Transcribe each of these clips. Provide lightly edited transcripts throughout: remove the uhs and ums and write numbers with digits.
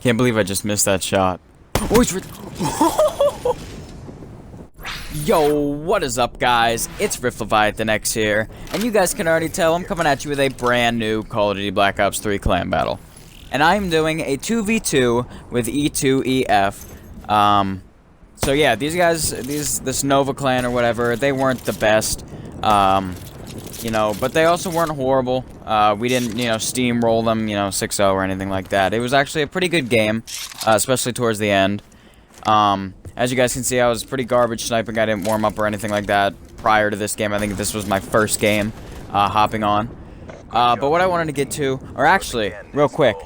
Can't believe I just missed that shot. Oh, it's Yo, what is up, guys? It's LeviathanX here, and you guys can already tell I'm coming at you with a brand new Call of Duty Black Ops 3 clan battle. And I'm doing a 2v2 with E2EF. So yeah, these guys, this NoVa clan or whatever, they weren't the best. You know, but they also weren't horrible. We didn't, you know, steamroll them, you know, 6-0 or anything like that. It was actually a pretty good game, especially towards the end. As you guys can see, I was pretty garbage sniping. I didn't warm up or anything like that prior to this game. I think this was my first game hopping on. But what I wanted to get to, or actually, real quick,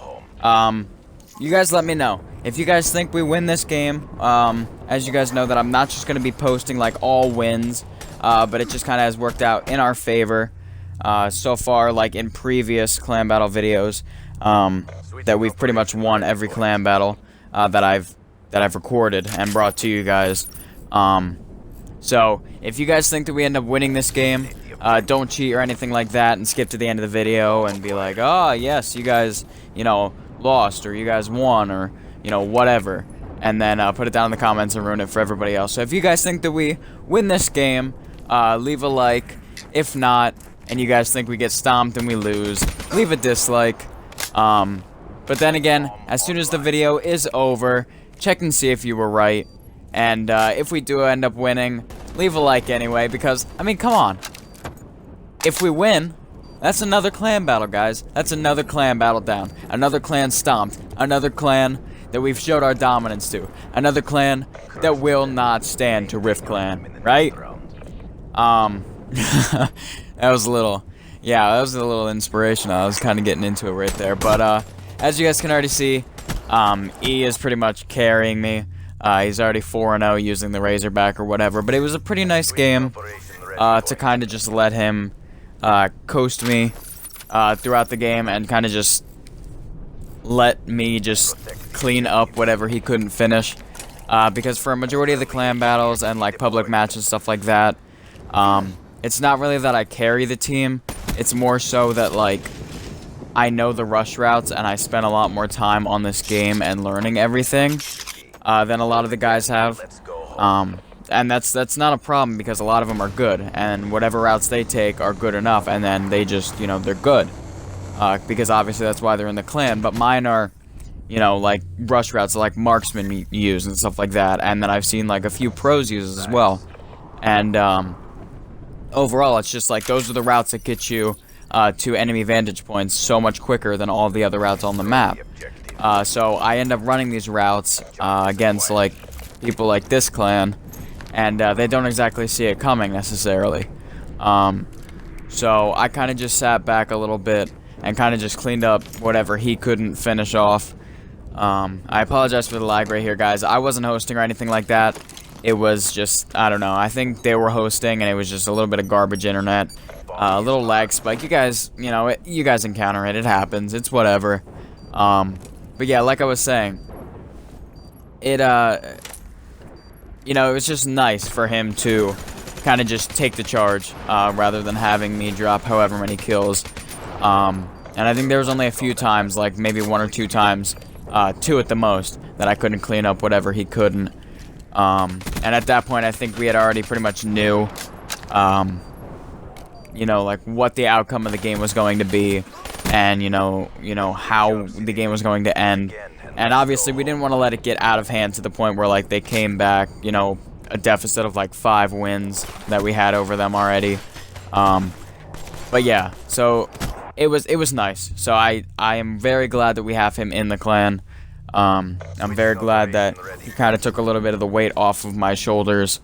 you guys let me know. If you guys think we win this game, as you guys know that I'm not just going to be posting like all wins, but it just kind of has worked out in our favor so far, like in previous clan battle videos, that we've pretty much won every clan battle that I've recorded and brought to you guys. So if you guys think that we end up winning this game, don't cheat or anything like that and skip to the end of the video and be like, oh yes, you guys, you know, lost, or you guys won, or you know, whatever, and then put it down in the comments and ruin it for everybody else. So if you guys think that we win this game, leave a like. If not, and you guys think we get stomped and we lose, leave a dislike. But then again, as soon as the video is over, check and see if you were right. And if we do end up winning, leave a like anyway, because, I mean, come on. If we win, that's another clan battle, guys. That's another clan battle down. Another clan stomped. Another clan that we've showed our dominance to. Another clan that will not stand to RiFT clan, right? That was a little, yeah, that was a little inspirational. I was kind of getting into it right there. But as you guys can already see, E is pretty much carrying me. He's already 4-0 using the Razorback or whatever. But it was a pretty nice game to kind of just let him coast me throughout the game and kind of just let me just clean up whatever he couldn't finish. Because for a majority of the clan battles and like public matches, stuff like that, it's not really that I carry the team. It's more so that like I know the rush routes and I spend a lot more time on this game and learning everything than a lot of the guys have. And that's not a problem, because a lot of them are good, and whatever routes they take are good enough, and then they just, you know, they're good. Because obviously that's why they're in the clan. But mine are, you know, like rush routes like marksmen use and stuff like that, and then I've seen like a few pros use as well. And overall, it's just like those are the routes that get you to enemy vantage points so much quicker than all the other routes on the map. So I end up running these routes against like people like this clan, and they don't exactly see it coming necessarily. So I kind of just sat back a little bit and kind of just cleaned up whatever he couldn't finish off. I apologize for the lag right here, guys. I wasn't hosting or anything like that. It was just, I don't know, I think they were hosting and it was just a little bit of garbage internet. A little lag spike. You guys, you know, you guys encounter it. It happens. It's whatever. But yeah, like I was saying, it, you know, it was just nice for him to kind of just take the charge, rather than having me drop however many kills. And I think there was only a few times, like maybe 1 or 2 times, 2 at the most, that I couldn't clean up whatever he couldn't. And at that point, I think we had already pretty much knew, you know, like what the outcome of the game was going to be, and you know how the game was going to end. And obviously, we didn't want to let it get out of hand to the point where like they came back, you know, a deficit of like 5 wins that we had over them already. But yeah, so it was nice. So I am very glad that we have him in the clan. I'm very glad that he kind of took a little bit of the weight off of my shoulders.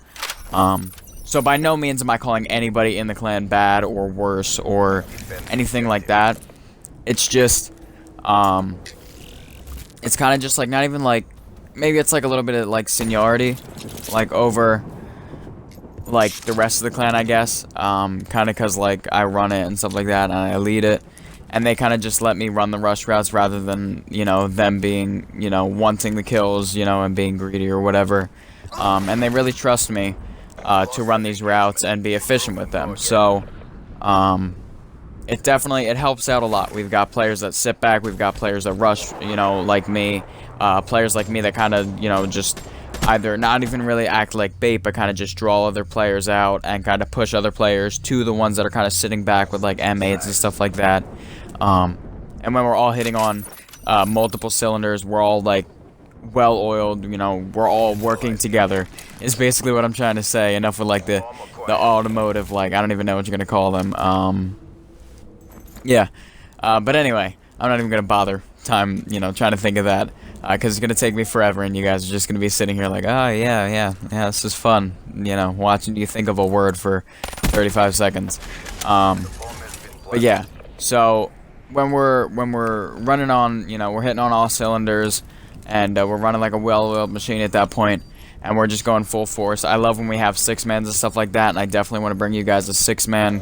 So by no means am I calling anybody in the clan bad or worse or anything like that. It's just, it's kind of just like, not even like, maybe it's like a little bit of like seniority, like over like the rest of the clan, I guess. Kind of because like I run it and stuff like that, and I lead it. And they kind of just let me run the rush routes rather than, you know, them being, you know, wanting the kills, you know, and being greedy or whatever. And they really trust me to run these routes and be efficient with them. So, it helps out a lot. We've got players that sit back, we've got players that rush, you know, like me, players like me that kind of, you know, just either not even really act like bait, but kind of just draw other players out and kind of push other players to the ones that are kind of sitting back with like M8s and stuff like that. And when we're all hitting on multiple cylinders, we're all like well-oiled, you know, we're all working together is basically what I'm trying to say. Enough with like the automotive, like, I don't even know what you're gonna call them. Yeah, but anyway, I'm not even gonna bother time, you know, trying to think of that, because it's gonna take me forever, and you guys are just gonna be sitting here like, oh yeah, this is fun, you know, watching you think of a word for 35 seconds. But yeah, so when we're running on, you know, we're hitting on all cylinders, and we're running like a well-oiled machine at that point, and we're just going full force. I love when we have 6-mans and stuff like that, and I definitely want to bring you guys a 6-man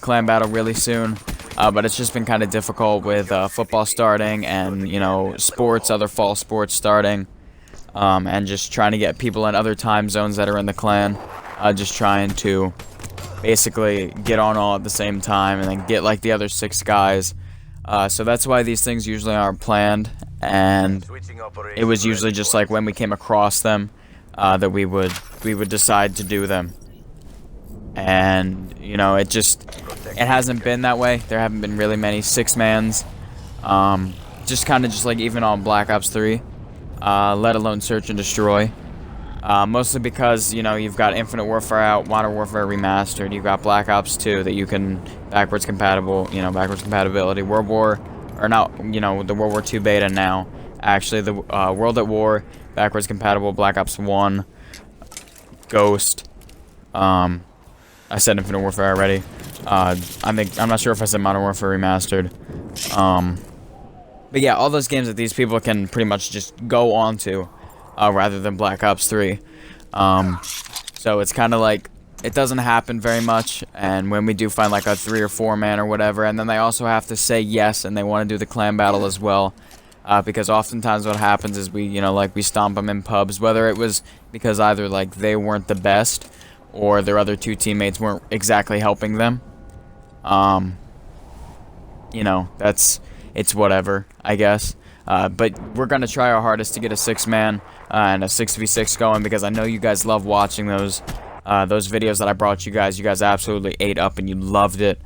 clan battle really soon. But it's just been kind of difficult with football starting and, you know, sports, other fall sports starting, and just trying to get people in other time zones that are in the clan, just trying to basically get on all at the same time and then get like the other 6 guys. So that's why these things usually aren't planned, and it was usually just like when we came across them that we would decide to do them. And, you know, it hasn't been that way. There haven't been really many 6-mans. Just kind of just like even on Black Ops 3, let alone Search and Destroy. Mostly because, you know, you've got Infinite Warfare out, Modern Warfare Remastered, you've got Black Ops 2 that you can backwards compatibility, World War, or not, you know, the World War II beta now. Actually, the World at War, backwards compatible, Black Ops 1, Ghost, I said Infinite Warfare already. I'm not sure if I said Modern Warfare Remastered. But yeah, all those games that these people can pretty much just go on to, rather than Black Ops 3. So it's kind of like, it doesn't happen very much, and when we do find like a 3 or 4-man or whatever, and then they also have to say yes, and they want to do the clan battle as well. Because oftentimes what happens is we, you know, like we stomp them in pubs, whether it was because either like they weren't the best, or their other 2 teammates weren't exactly helping them. You know, it's whatever, I guess. But we're going to try our hardest to get a 6-man and a 6v6 going, because I know you guys love watching those videos that I brought you guys. You guys absolutely ate up and you loved it.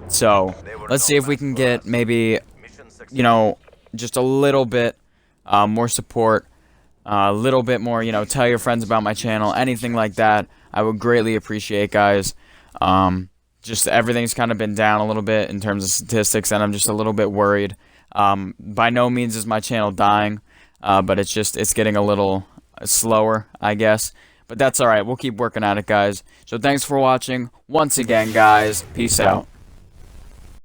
So let's see if we can get maybe, you know, just a little bit more support, a little bit more, you know, tell your friends about my channel, anything like that. I would greatly appreciate, guys. Just everything's kind of been down a little bit in terms of statistics, and I'm just a little bit worried. By no means is my channel dying, but it's getting a little slower, I guess. But that's alright, we'll keep working at it, guys. So thanks for watching. Once again, guys, peace out.